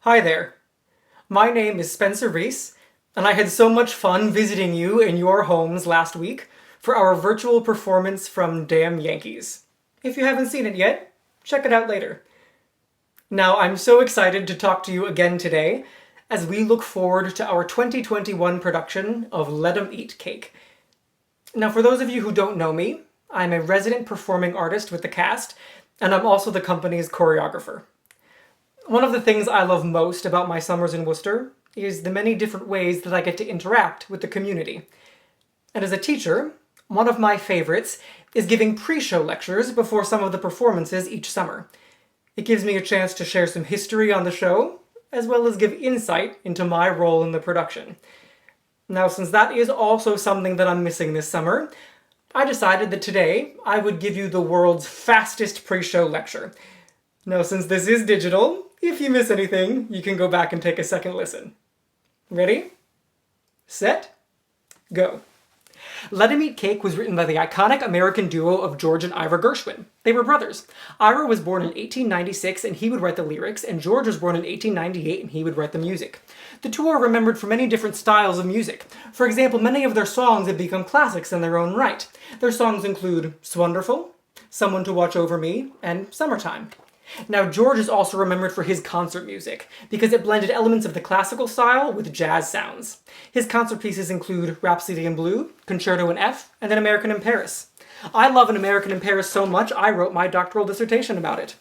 Hi there. My name is Spencer Reese, and I had so much fun visiting you in your homes last week for our virtual performance from Damn Yankees. If you haven't seen it yet, check it out later. Now, I'm so excited to talk to you again today as we look forward to our 2021 production of Let 'Em Eat Cake. Now, for those of you who don't know me, I'm a resident performing artist with the cast, and I'm also the company's choreographer. One of the things I love most about my summers in Worcester is the many different ways that I get to interact with the community. And as a teacher, one of my favorites is giving pre-show lectures before some of the performances each summer. It gives me a chance to share some history on the show, as well as give insight into my role in the production. Now, since that is also something that I'm missing this summer, I decided that today I would give you the world's fastest pre-show lecture. Now, since this is digital, if you miss anything, you can go back and take a second listen. Ready? Set? Go. Let 'Em Eat Cake was written by the iconic American duo of George and Ira Gershwin. They were brothers. Ira was born in 1896 and he would write the lyrics, and George was born in 1898 and he would write the music. The two are remembered for many different styles of music. For example, many of their songs have become classics in their own right. Their songs include "Swonderful," "Someone to Watch Over Me," and "Summertime." Now, George is also remembered for his concert music, because it blended elements of the classical style with jazz sounds. His concert pieces include Rhapsody in Blue, Concerto in F, and An American in Paris. I love An American in Paris so much I wrote my doctoral dissertation about it.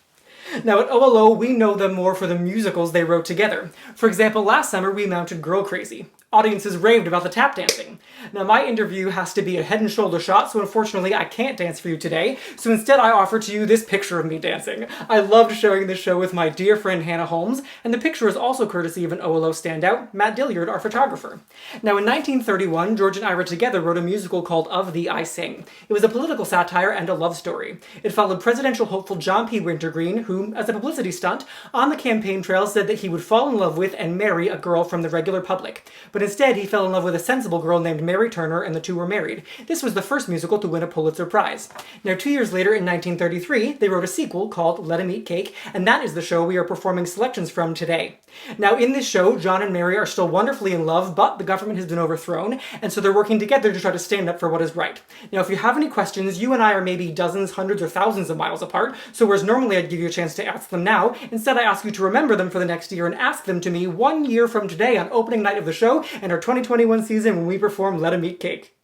Now, at OLO, we know them more for the musicals they wrote together. For example, last summer we mounted Girl Crazy. Audiences raved about the tap dancing. Now, my interview has to be a head and shoulder shot, so unfortunately I can't dance for you today, so instead I offer to you this picture of me dancing. I loved showing this show with my dear friend Hannah Holmes, and the picture is also courtesy of an OLO standout, Matt Dilliard, our photographer. Now, in 1931, George and Ira together wrote a musical called Of Thee I Sing. It was a political satire and a love story. It followed presidential hopeful John P. Wintergreen, who, as a publicity stunt, on the campaign trail said that he would fall in love with and marry a girl from the regular public. But instead, he fell in love with a sensible girl named Mary Turner, and the two were married. This was the first musical to win a Pulitzer Prize. Now, 2 years later, in 1933, they wrote a sequel called Let 'Em Eat Cake, and that is the show we are performing selections from today. Now, in this show, John and Mary are still wonderfully in love, but the government has been overthrown, and so they're working together to try to stand up for what is right. Now, if you have any questions, you and I are maybe dozens, hundreds, or thousands of miles apart, so whereas normally I'd give you a chance to ask them now, instead I ask you to remember them for the next year and ask them to me 1 year from today on opening night of the show and our 2021 season when we perform Let 'Em Eat Cake.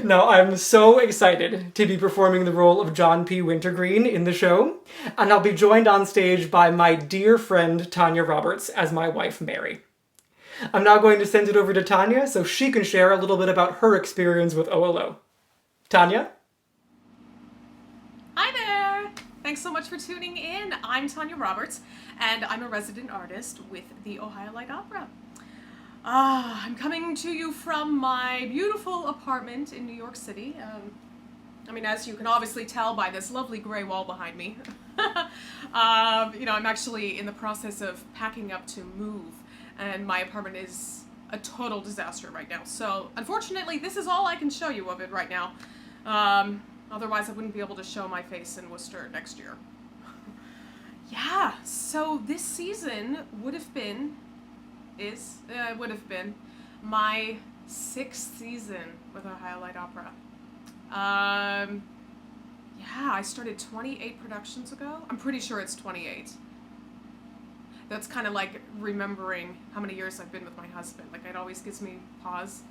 Now, I'm so excited to be performing the role of John P. Wintergreen in the show, and I'll be joined on stage by my dear friend Tanya Roberts as my wife Mary. I'm now going to send it over to Tanya so she can share a little bit about her experience with OLO. Tanya? Hi there! Thanks so much for tuning in. I'm Tanya Roberts, and I'm a resident artist with the Ohio Light Opera. I'm coming to you from my beautiful apartment in New York City. As you can obviously tell by this lovely gray wall behind me. I'm actually in the process of packing up to move, and my apartment is a total disaster right now. So, unfortunately, this is all I can show you of it right now. Otherwise, I wouldn't be able to show my face in Worcester next year. Yeah, so this season would have been my 6th season with Ohio Light Opera. I started 28 productions ago. I'm pretty sure it's 28. That's kind of like remembering how many years I've been with my husband. Like, it always gives me pause.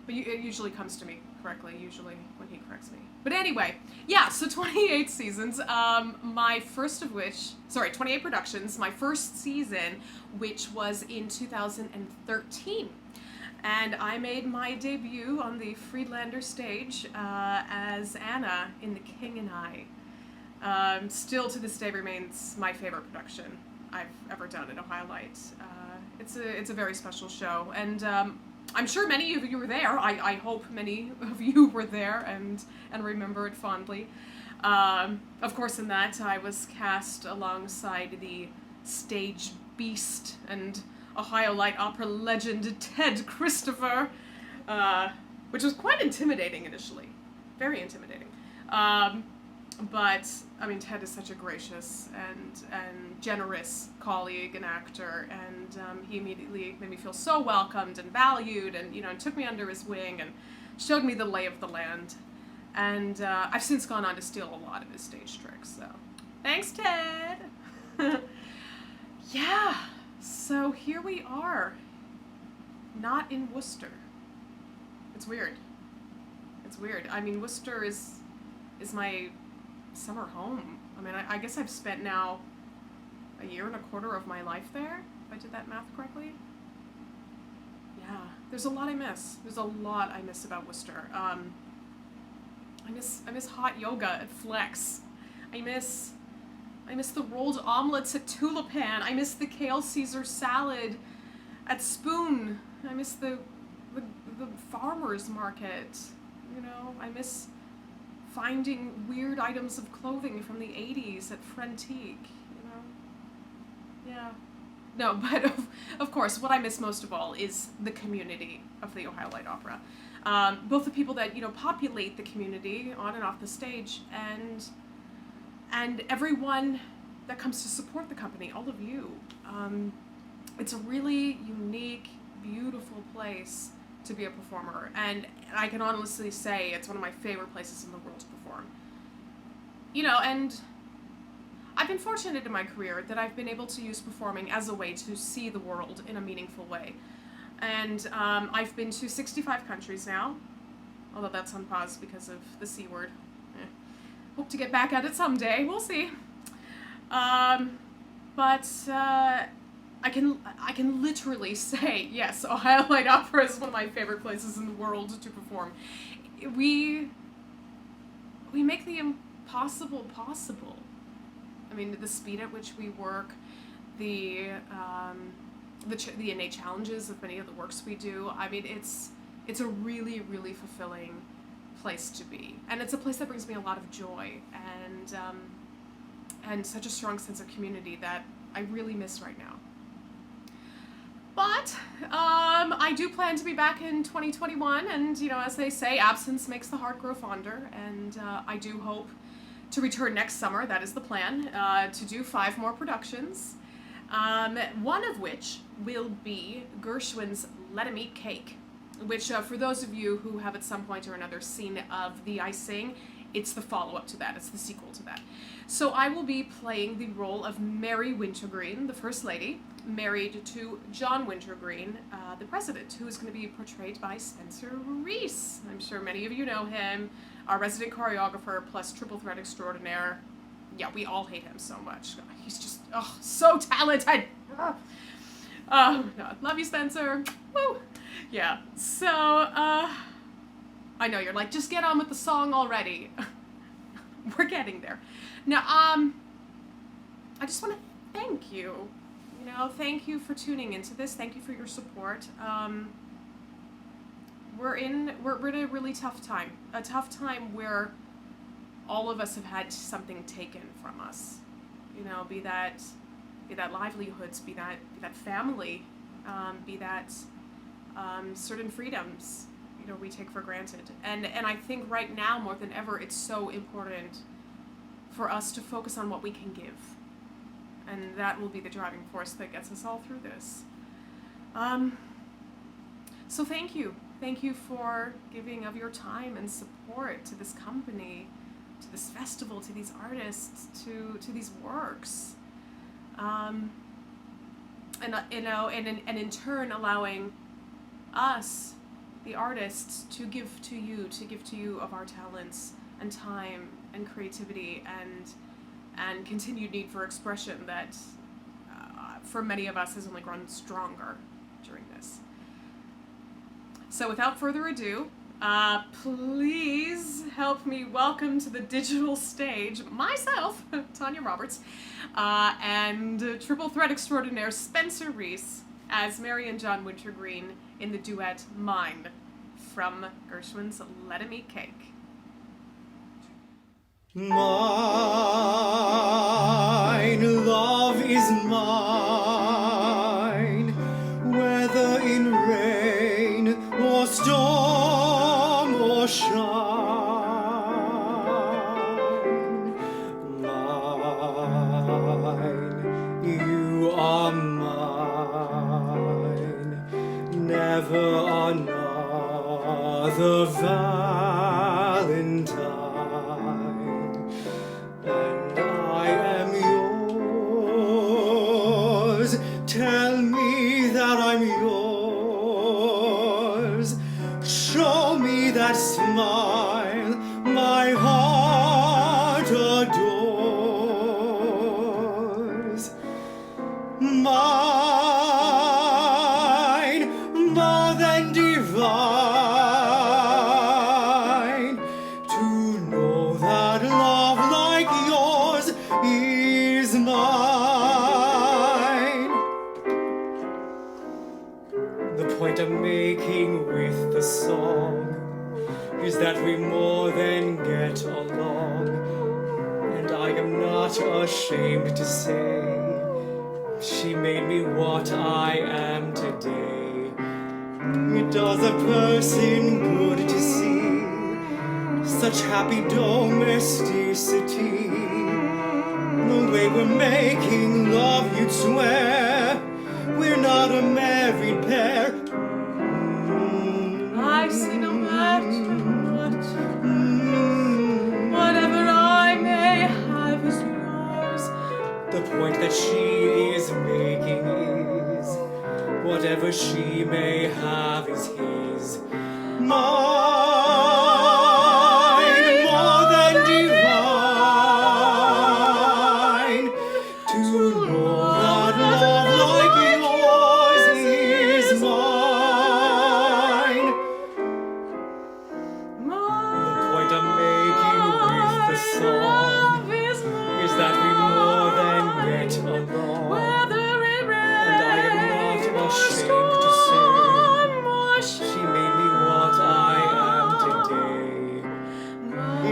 But it usually comes to me correctly, usually when he corrects me. But anyway, yeah, so 28 seasons. 28 productions. My first season, which was in 2013. And I made my debut on the Friedlander stage as Anna in The King and I. Still to this day remains my favorite production I've ever done at Ohio Light. It's a very special show, and I'm sure many of you were there. I hope many of you were there and remember it fondly. Of course, in that, I was cast alongside the stage beast and Ohio Light Opera legend Ted Christopher, which was quite intimidating initially. Very intimidating. But I mean, Ted is such a gracious and generous colleague and actor, and he immediately made me feel so welcomed and valued, and and took me under his wing and showed me the lay of the land. And I've since gone on to steal a lot of his stage tricks. So thanks, Ted. Yeah. So here we are. Not in Worcester. It's weird. It's weird. I mean, Worcester is my summer home. I mean, I guess I've spent now a year and a quarter of my life there, if I did that math correctly. Yeah, there's a lot I miss. There's a lot I miss about Worcester. I miss hot yoga at Flex. I miss the rolled omelets at Tulipan. I miss the kale Caesar salad at Spoon. I miss the farmer's market. I miss finding weird items of clothing from the 80s at Frentique, Yeah. No, but of course, what I miss most of all is the community of the Ohio Light Opera. Both the people that, populate the community on and off the stage, and everyone that comes to support the company, all of you. It's a really unique, beautiful place to be a performer, and I can honestly say it's one of my favorite places in the world to perform. And I've been fortunate in my career that I've been able to use performing as a way to see the world in a meaningful way. And I've been to 65 countries now, although that's on pause because of the C word. Hope to get back at it someday, we'll see. But I can literally say, yes, Ohio Light Opera is one of my favorite places in the world to perform. We make the impossible possible. I mean, the speed at which we work, the innate challenges of many of the works we do. I mean, it's a really, really fulfilling place to be, and it's a place that brings me a lot of joy and such a strong sense of community that I really miss right now. But I do plan to be back in 2021, and as they say, absence makes the heart grow fonder, and I do hope to return next summer. That is the plan, to do 5 more productions, one of which will be Gershwin's Let 'Em Eat Cake, which for those of you who have at some point or another seen Of the I Sing, it's the follow-up to that, it's the sequel to that. So I will be playing the role of Mary Wintergreen, the First Lady, married to John Wintergreen, the President, who is going to be portrayed by Spencer Reese. I'm sure many of you know him, our resident choreographer plus triple threat extraordinaire. Yeah, we all hate him so much. He's just, so talented! Oh, God. Love you, Spencer. Woo! Yeah, so, I know, you're like, just get on with the song already. We're getting there. Now, I just want to thank you. Thank you for tuning into this. Thank you for your support. We're in a really tough time. A tough time where all of us have had something taken from us. Be that livelihoods, be that family, be that certain freedoms we take for granted. And I think right now more than ever it's so important for us to focus on what we can give. And that will be the driving force that gets us all through this. So thank you. Thank you for giving of your time and support to this company, to this festival, to these artists, to these works. And in turn allowing us, the artists, to give to you of our talents and time and creativity and continued need for expression that for many of us has only grown stronger during this. So without further ado, please help me welcome to the digital stage myself, Tanya Roberts, and triple threat extraordinaire Spencer Reese as Mary and John Wintergreen in the duet Mine from Gershwin's Let 'Em Eat Cake. Mine love is mine, whether in rain or storm or shine. mine, more than divine, to know that love like yours is mine. The point I'm making with the song is that we more than get along, and I am not ashamed to say she made me what I am today. It does a person good to see such happy domesticity. The way we're making love, you'd swear we're not a married pair. I see no matter what, whatever I may have is yours. The point that she is making is whatever she may have is his. Mine, more than divine, to know that love like yours is mine. The point I'm making with the song is that we more than get along, and I am not ashamed to say she made me what I am today.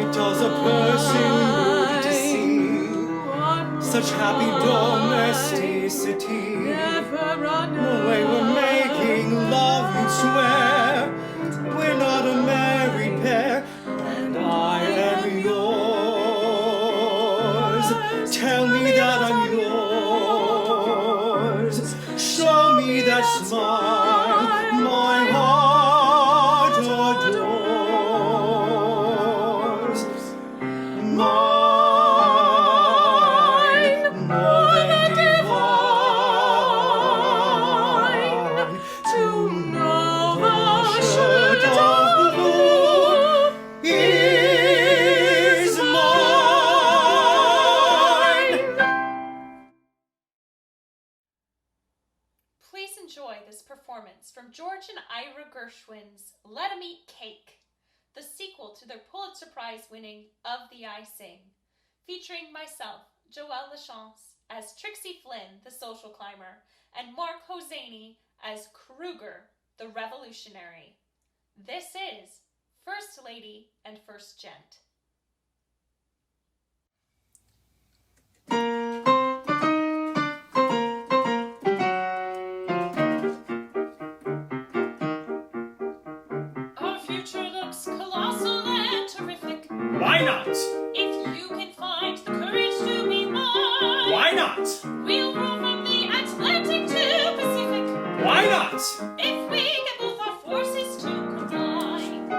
It does a person good to see such happy domesticity. The way we're making love, you'd swear we're not a married pair, and I am yours. Tell me that I'm yours. Show me that smile my heart adores. Mine, more than divine, to know the shirt of blue is mine. Please enjoy this performance from George and Ira Gershwin's Let 'Em Eat Cake, the sequel to their Pulitzer Prize-winning Of the I Sing, featuring myself, Joelle Lachance, as Trixie Flynn, the social climber, and Mark Hosseini as Kruger, the revolutionary. This is First Lady and First Gent. Our future looks colossal and terrific. Why not? If you can find the courage to be mine, Why not? we'll rule from the Atlantic to Pacific. Why not? If we get both our forces to combine,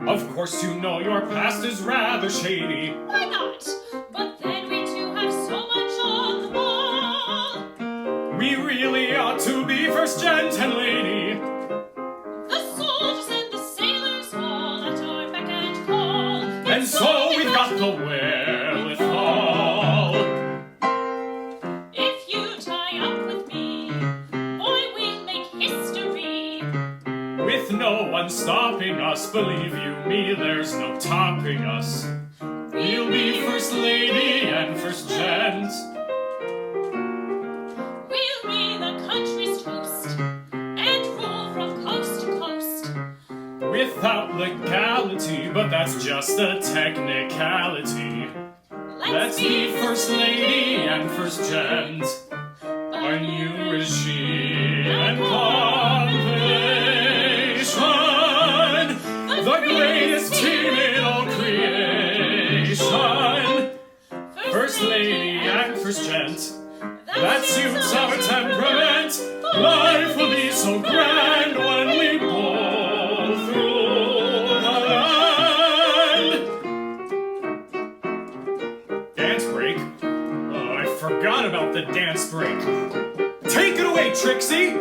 Of course you know your past is rather shady. why not? But then we too have so much on the ball. We really ought to be first gent and lady. The soldiers and the sailors all at our beck and call. And so we've got the wherewithal. If you tie up with me, boy, we'll make history. With no one stopping us, believe you me, there's no topping us. We'll be first lady and first gent. We'll be the country's toast and rule from coast to coast. Without legality, but that's just a technicality. Let's be first lady and first gent. Our new regime and combination, the greatest team in all creation. First lady and first gent, that suits our temperament. Life will be so grand when we both rule the land. Dance break? Oh, I forgot about the dance break. Take it away, Trixie!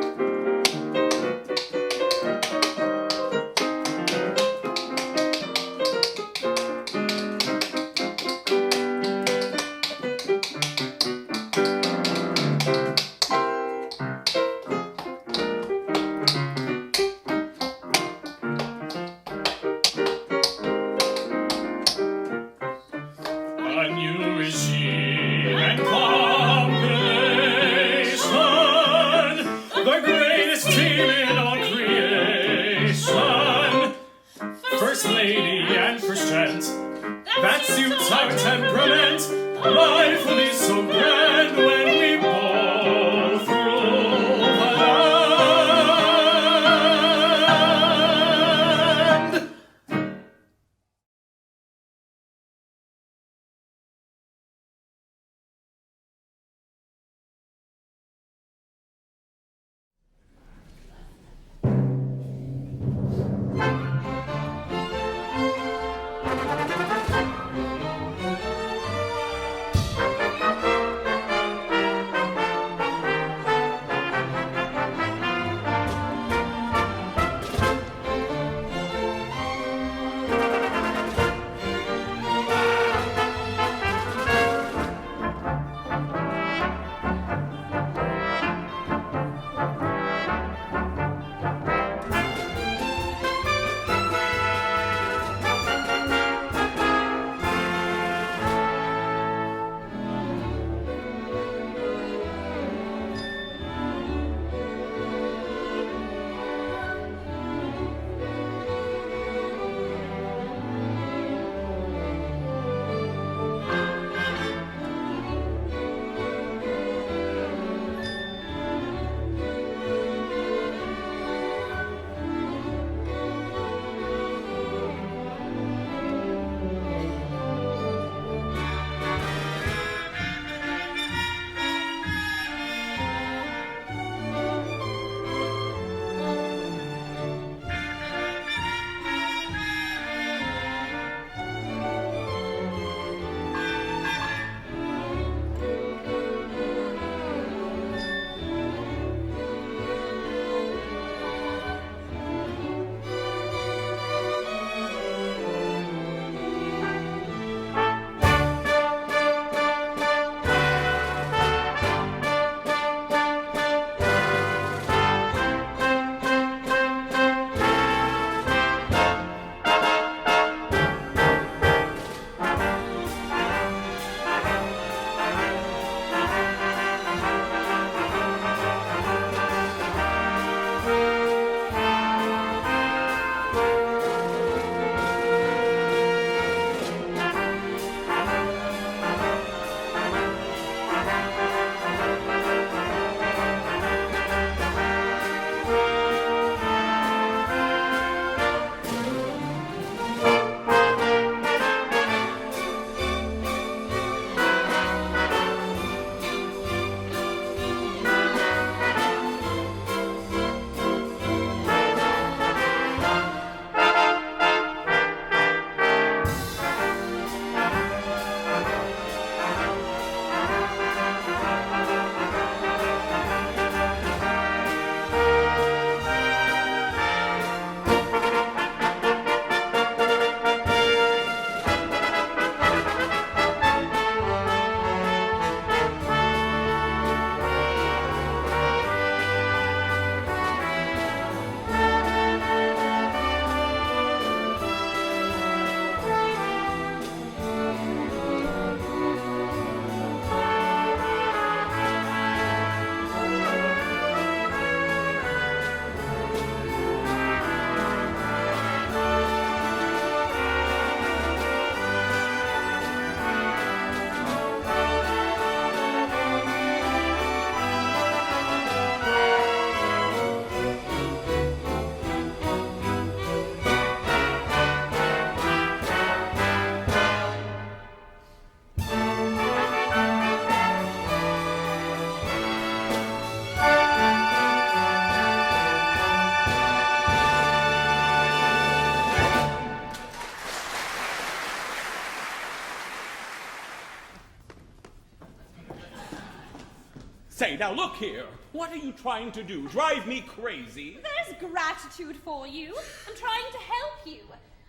Say, now look here. What are you trying to do? Drive me crazy? There's gratitude for you. I'm trying to help you.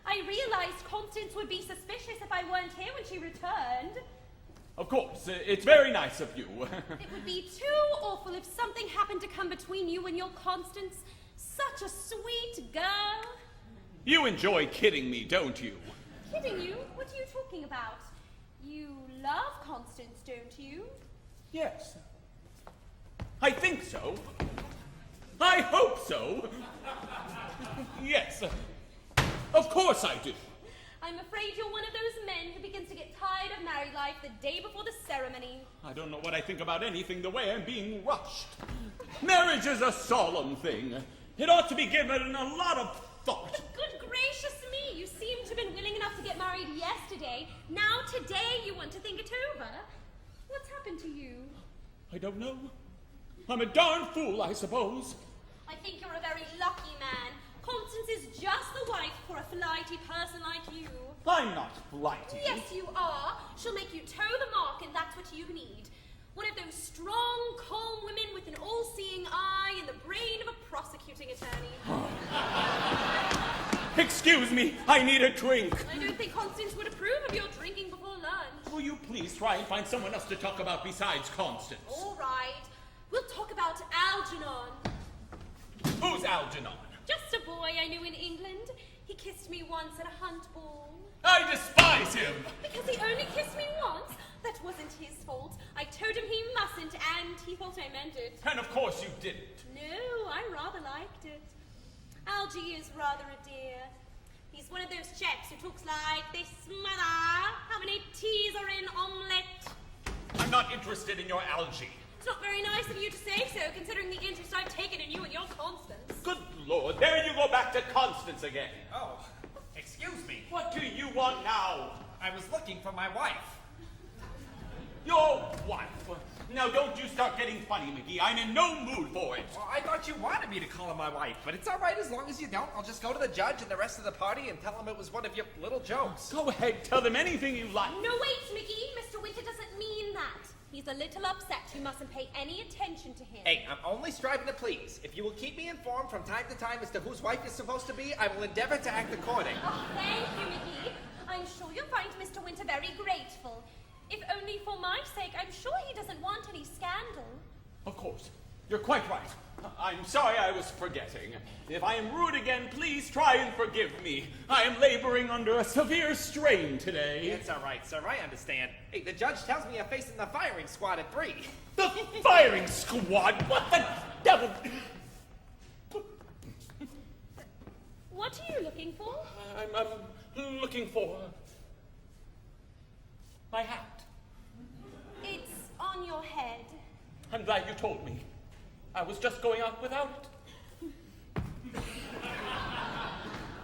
I realized Constance would be suspicious if I weren't here when she returned. Of course, it's very nice of you. It would be too awful if something happened to come between you and your Constance. Such a sweet girl. You enjoy kidding me, don't you? Kidding you? What are you talking about? You love Constance, don't you? Yes. I think so. I hope so. Yes. Of course I do. I'm afraid you're one of those men who begins to get tired of married life the day before the ceremony. I don't know what I think about anything the way I'm being rushed. Marriage is a solemn thing. It ought to be given a lot of thought. But good gracious me, you seem to have been willing enough to get married yesterday. Now today you want to think it over. What's happened to you? I don't know. I'm a darn fool, I suppose. I think you're a very lucky man. Constance is just the wife for a flighty person like you. I'm not flighty. Yes, you are. She'll make you toe the mark, and that's what you need. One of those strong, calm women with an all-seeing eye and the brain of a prosecuting attorney. Excuse me, I need a drink. I don't think Constance would approve of your drinking before lunch. Will you please try and find someone else to talk about besides Constance? All right. We'll talk about Algernon. Who's Algernon? Just a boy I knew in England. He kissed me once at a hunt ball. I despise him! Because he only kissed me once? That wasn't his fault. I told him he mustn't, and he thought I meant it. And of course you didn't. No, I rather liked it. Algie is rather a dear. He's one of those chaps who talks like this, Mother. How many T's are in omelette? I'm not interested in your algae. It's not very nice of you to say so, considering the interest I've taken in you and your Constance. Good Lord, there you go back to Constance again. Oh, excuse me. What do you want now? I was looking for my wife. Your wife? Now don't you start getting funny, McGee. I'm in no mood for it. Well, I thought you wanted me to call her my wife, but it's all right as long as you don't. I'll just go to the judge and the rest of the party and tell him it was one of your little jokes. Go ahead, tell them anything you like. No, wait, McGee. Mr. Winter doesn't mean that. He's a little upset. You mustn't pay any attention to him. Hey, I'm only striving to please. If you will keep me informed from time to time as to whose wife is supposed to be, I will endeavor to act according. Oh, thank you, McGee. I'm sure you'll find Mr. Winter very grateful. If only for my sake, I'm sure he doesn't want any scandal. Of course. You're quite right. I'm sorry I was forgetting. If I am rude again, please try and forgive me. I am laboring under a severe strain today. It's all right, sir. I understand. Hey, the judge tells me you're facing the firing squad at 3. The firing squad? What the devil? What are you looking for? I'm looking for my hat. It's on your head. I'm glad you told me. I was just going out without it.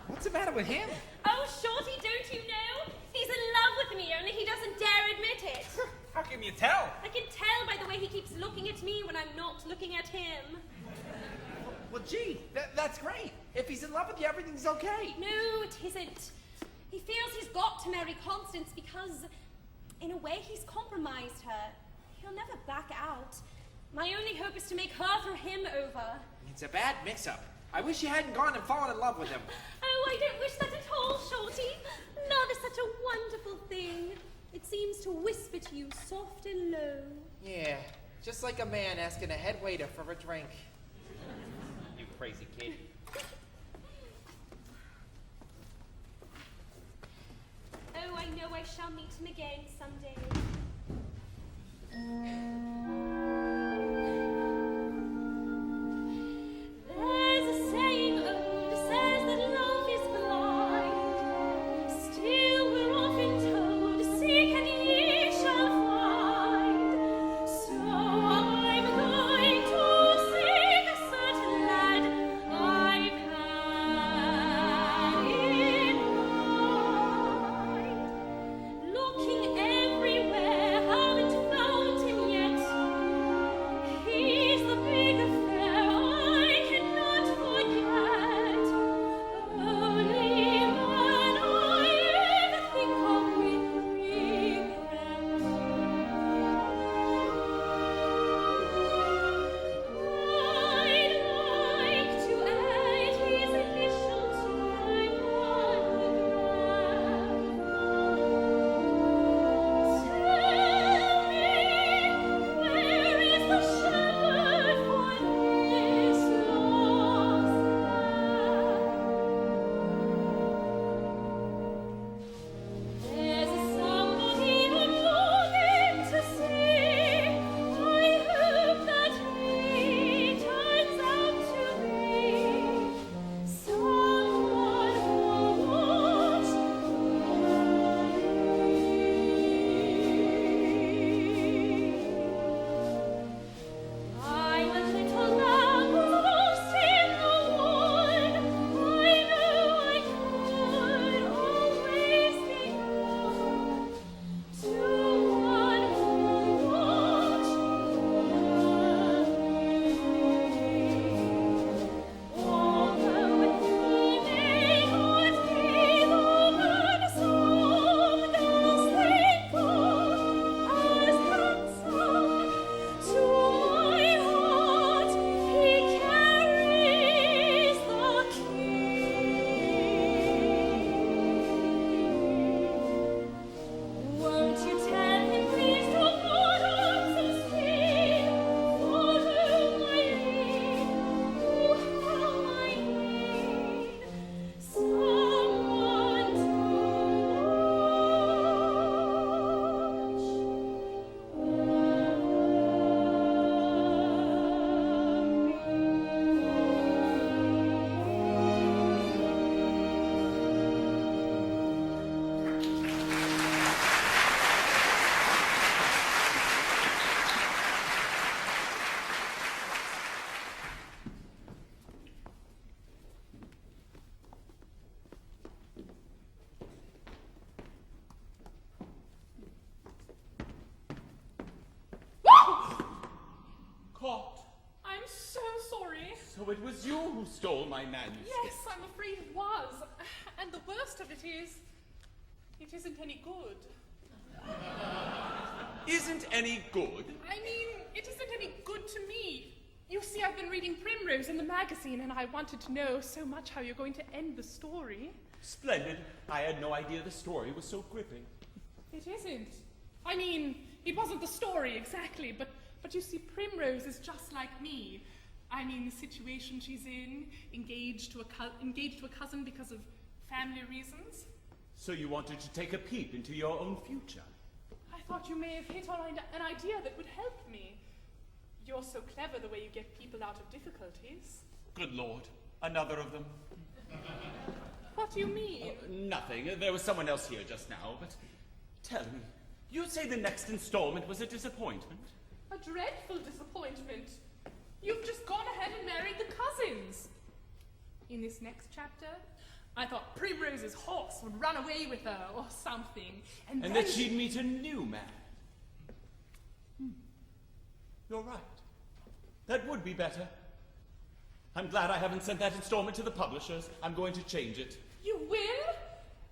What's the matter with him? Oh, Shorty, don't you know? He's in love with me, only he doesn't dare admit it. How can you tell? I can tell by the way he keeps looking at me when I'm not looking at him. Well, gee, that's great. If he's in love with you, everything's okay. No, it isn't. He feels he's got to marry Constance because, in a way, he's compromised her. He'll never back out. My only hope is to make her throw him over. It's a bad mix-up. I wish you hadn't gone and fallen in love with him. Oh, I don't wish that at all, Shorty. Love is such a wonderful thing. It seems to whisper to you soft and low. Yeah, just like a man asking a head waiter for a drink. You crazy kid. Oh, I know I shall meet him again someday. There's a saying old says that love is blind. Still we're often told, seek and ye shall find. So I'm going to seek a certain lad I've had in mind. Looking everywhere, haven't found him yet. So it was you who stole my manuscript. Yes, I'm afraid it was. And the worst of it is, it isn't any good. Isn't any good? I mean, it isn't any good to me. You see, I've been reading Primrose in the magazine, and I wanted to know so much how you're going to end the story. Splendid. I had no idea the story was so gripping. It isn't. I mean, it wasn't the story exactly, but you see, Primrose is just like me. I mean, the situation she's in, engaged to a cousin because of family reasons. So you wanted to take a peep into your own future? I thought you may have hit on an idea that would help me. You're so clever the way you get people out of difficulties. Good Lord, another of them. What do you mean? Nothing. There was someone else here just now, but tell me, you'd say the next installment was a disappointment? A dreadful disappointment. You've just gone ahead and married the cousins. In this next chapter, I thought Primrose's horse would run away with her or something, and then that she'd meet a new man. You're right. That would be better. I'm glad I haven't sent that installment to the publishers. I'm going to change it. You will?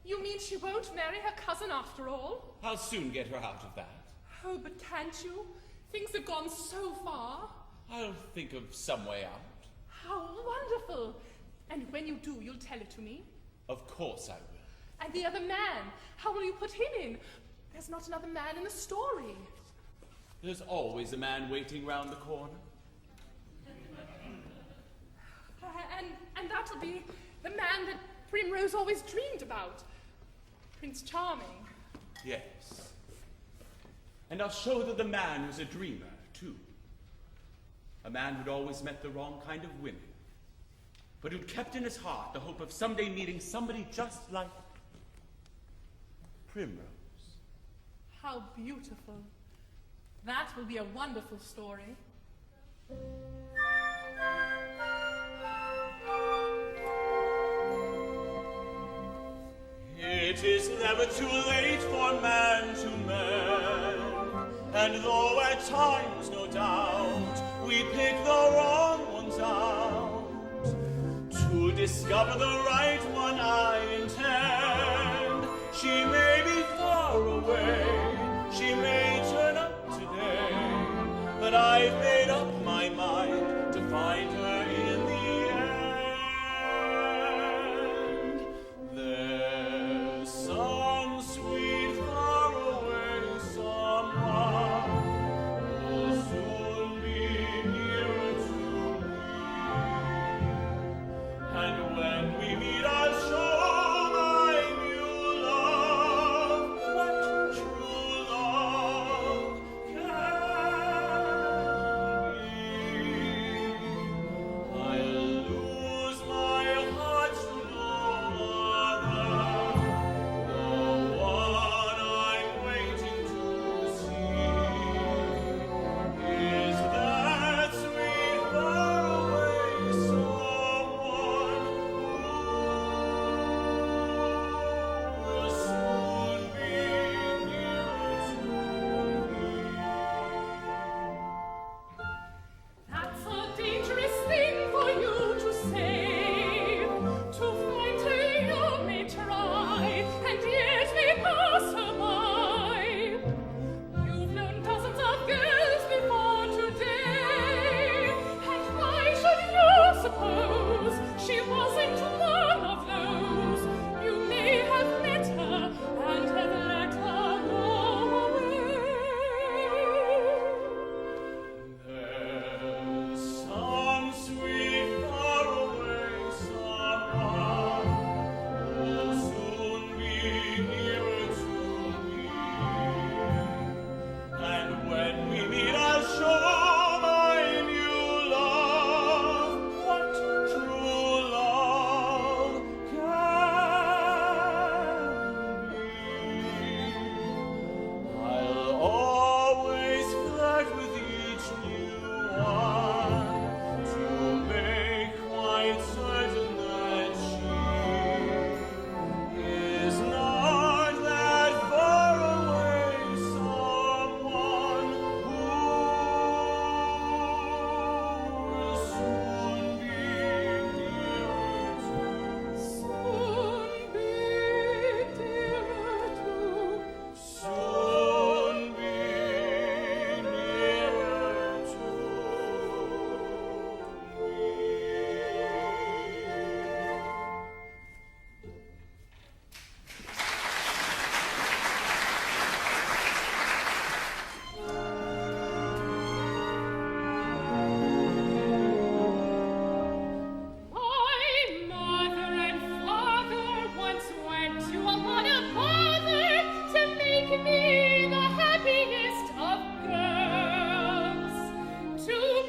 You mean she won't marry her cousin after all? I'll soon get her out of that. Oh, but can't you? Things have gone so far. I'll think of some way out. How wonderful! And when you do, you'll tell it to me? Of course I will. And the other man, how will you put him in? There's not another man in the story. There's always a man waiting round the corner. And that'll be the man that Primrose always dreamed about. Prince Charming. Yes. And I'll show her the man who's a dreamer, too. A man who'd always met the wrong kind of women, but who'd kept in his heart the hope of someday meeting somebody just like Primrose. How beautiful. That will be a wonderful story. It is never too late for man to mend, and though at times, no doubt, we pick the wrong ones out, to discover the right one I intend. She may be far away, she may turn up today, but I've made up my mind to find her in the end. There's some sweet faraway someone who'll soon be nearer to me, and when we meet I'll show my new love what true love can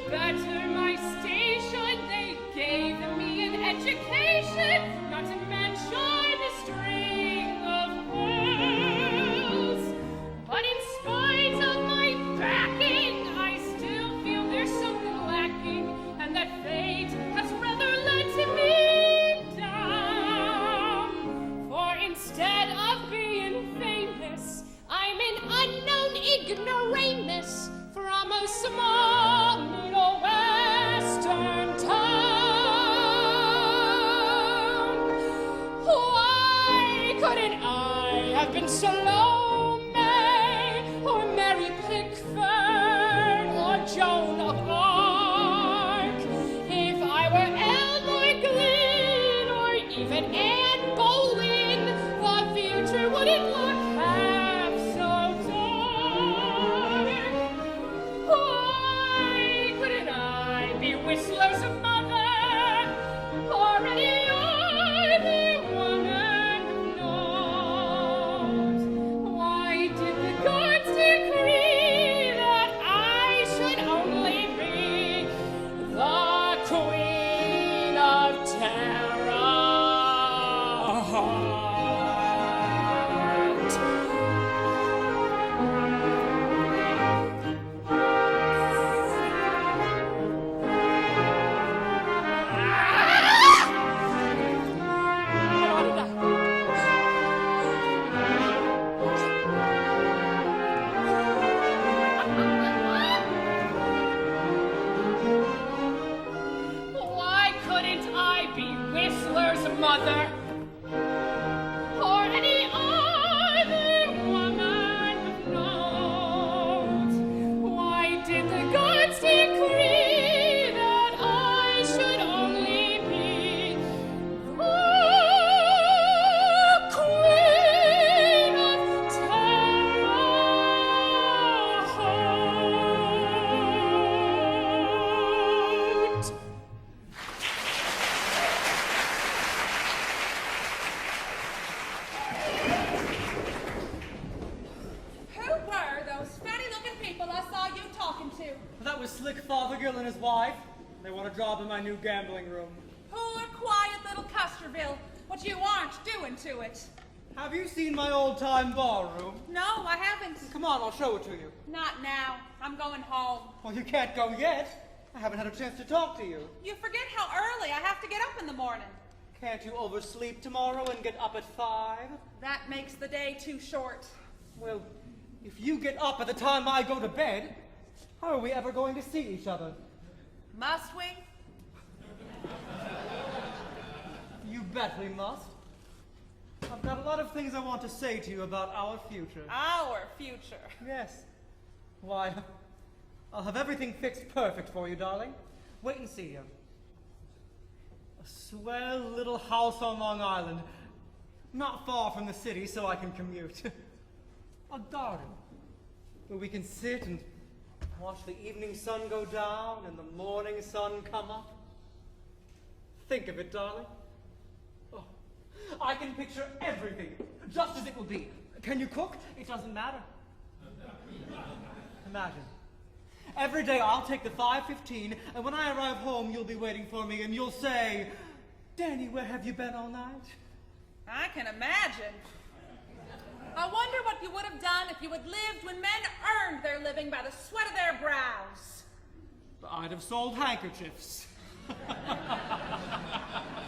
better my station. They gave me an education, not to mention a string of pearls. But in spite of my backing, I still feel there's something lacking, and that fate has rather let me down. For instead of being famous, I'm an unknown ignoramus from a small Middle Western town. Why couldn't I have been Salome, or Mary Pickford, or Joan of Arc? If I were Elmore Glynn, or even Anne Boleyn, the future wouldn't look half so dark. Why couldn't I be Whistler's mother, or any other woman knows? Why did the gods decree that I should only be the Queen of Terra? Why couldn't I be Whistler's mother? Or any other woman knows? Why did the gods decree that I should only be the Queen of Terre? Who were those funny-looking people I saw you talking to? That was Slick Fothergill and his wife. They want a job in my new gambling room. Poor, quiet little Custerville. What you aren't doing to it. Have you seen my old-time ballroom? No, I haven't. Come on, I'll show it to you. Not now. I'm going home. Well, you can't go yet. I haven't had a chance to talk to you. You forget how early I have to get up in the morning. Can't you oversleep tomorrow and get up at 5? That makes the day too short. Well, if you get up at the time I go to bed, how are we ever going to see each other? Must we? You bet we must. I've got a lot of things I want to say to you about our future. Our future. Yes. Why, I'll have everything fixed perfect for you, darling. Wait and see you. A swell little house on Long Island, not far from the city so I can commute. A garden where we can sit and watch the evening sun go down and the morning sun come up. Think of it, darling. Oh, I can picture everything just as it will be. Can you cook? It doesn't matter. Imagine. Every day I'll take the 5:15, and when I arrive home, you'll be waiting for me, and you'll say, "Danny, where have you been all night?" I can imagine. I wonder what you would have done if you had lived when men earned their living by the sweat of their brows. I'd have sold handkerchiefs.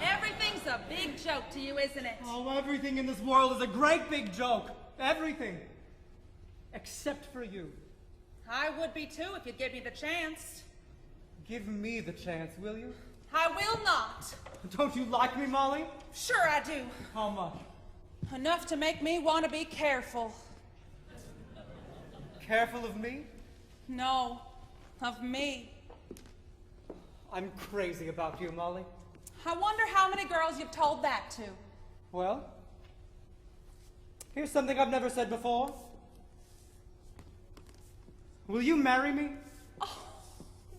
Everything's a big joke to you, isn't it? Oh, everything in this world is a great big joke. Everything. Except for you. I would be too if you'd give me the chance. Give me the chance, will you? I will not. Don't you like me, Molly? Sure I do. How much? Enough to make me want to be careful. Careful of me? No, of me. I'm crazy about you, Molly. I wonder how many girls you've told that to. Well, here's something I've never said before. Will you marry me? Oh,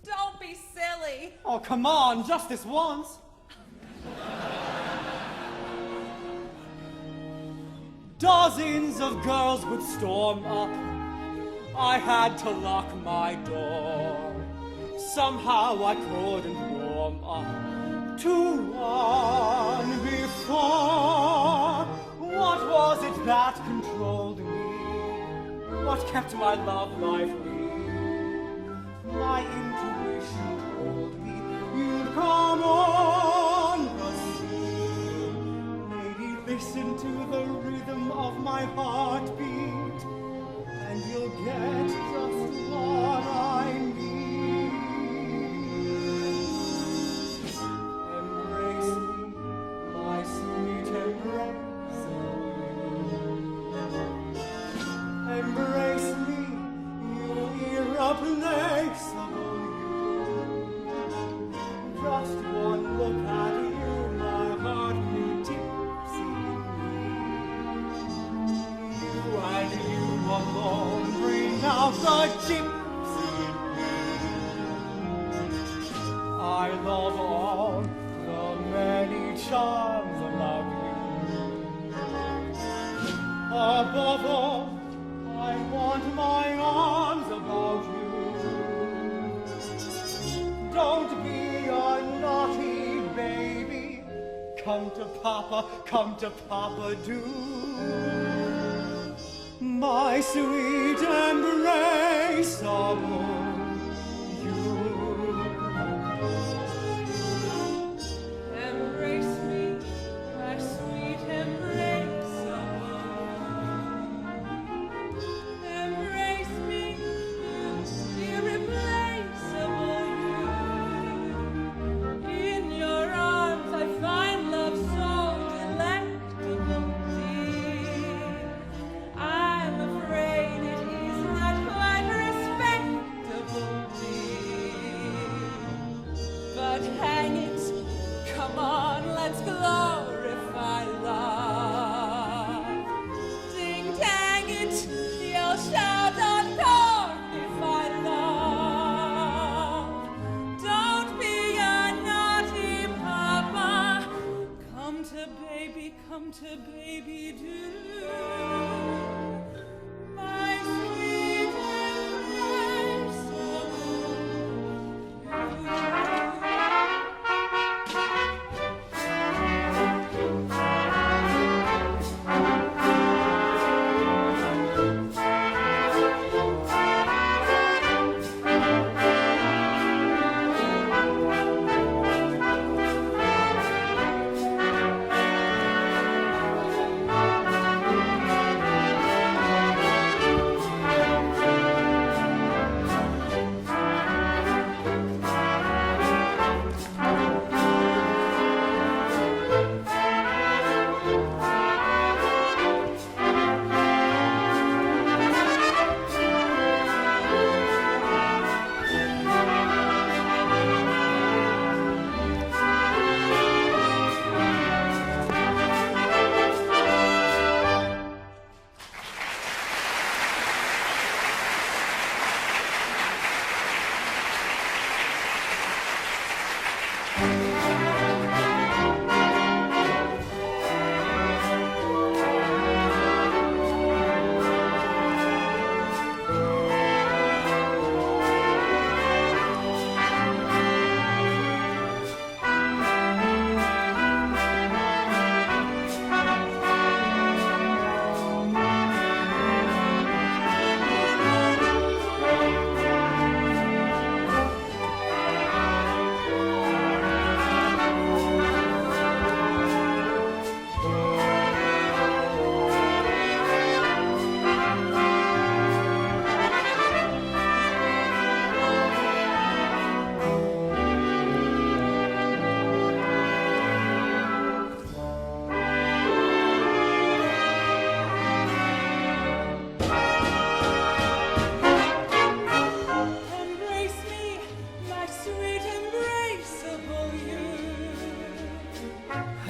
don't be silly. Oh, come on, just this once. Dozens of girls would storm up. I had to lock my door. somehow I couldn't warm up to one before. What was it that controlled me? What kept my love life free? My intuition told me you'd come on the scene. Lady, listen to the rhythm of my heartbeat, and you'll get just what I need. Embrace me, my sweet embrace. Embrace me, you irreplaceable you. Just one look at you, my heart grew tipsy in me. You and you alone bring out the gypsy in me. I love all the many charms about you. Above all, I want my arms about you. Don't be a naughty baby. Come to Papa, do. My sweet embraceable you. Embrace me, my sweet embraceable. Embrace me, you irreplaceable you. In your arms I find love so delectable, dear. I'm afraid it is not quite respectable, dear. But hang it, come on, let's glorify love. Ding dang it, you'll shout on glorify love. Don't be a naughty papa. Come to baby, do. My sweet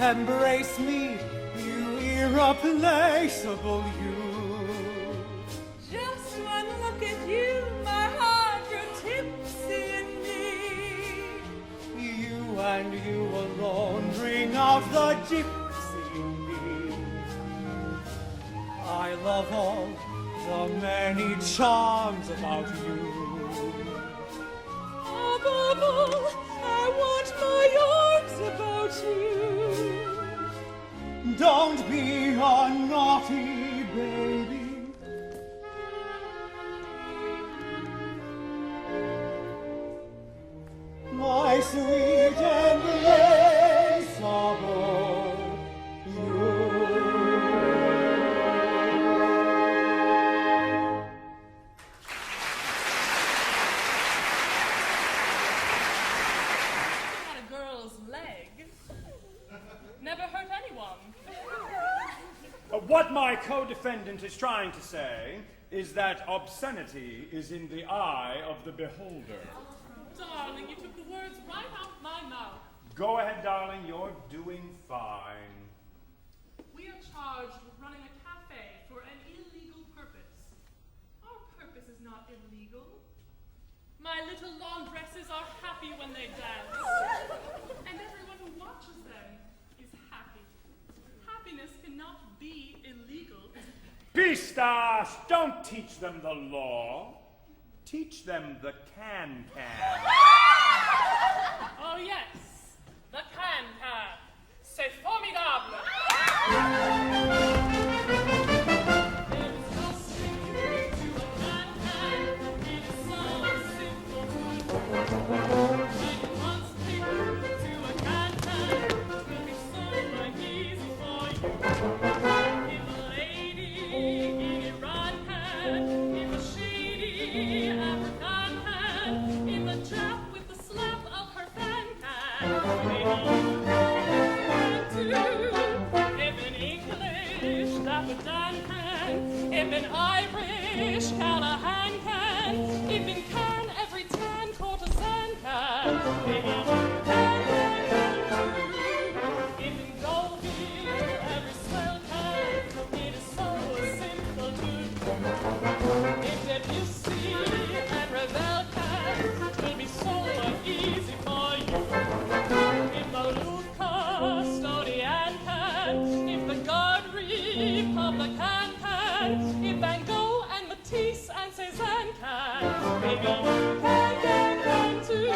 Embrace me, you irreplaceable you. Just one look at you, my heart grew tipsy in me. You and you alone bring out the gypsy in me. I love all the many charms about you. Above tea, baby. My sweet and laceable you. Had a girl's leg. Never hurt anyone. What my co-defendant is trying to say is that obscenity is in the eye of the beholder. Darling, you took the words right out my mouth. Go ahead, darling, you're doing fine. We are charged with running a cafe for an illegal purpose. Our purpose is not illegal. My little laundresses are happy when they dance. And everyone who watches them is happy. Happiness cannot be illegal. Pistache, don't teach them the law. Teach them the can-can. Oh yes, the can-can. C'est formidable. There's nothing to a can-can. It is so simple to do. Like once people to a can-can will be so easy for you. If a lady in Iran can, if a shady African can, if a chap with the slap of her fan can, maybe you can too. If an English Dapper Dan can, if an Irish Callahan can, if in can every tan courtesan can, maybe you can too. If in Deauville every swell can, it is so simple to do. If Debussy and Ravel can, it will be so easy for you. If the Louvre custodian can, if the Guard Republican can, if Van Gogh and Matisse and Cézanne can, maybe you can too.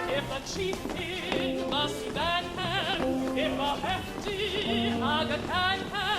If the chief in the Sudan can, if a hefty Aga Khan can,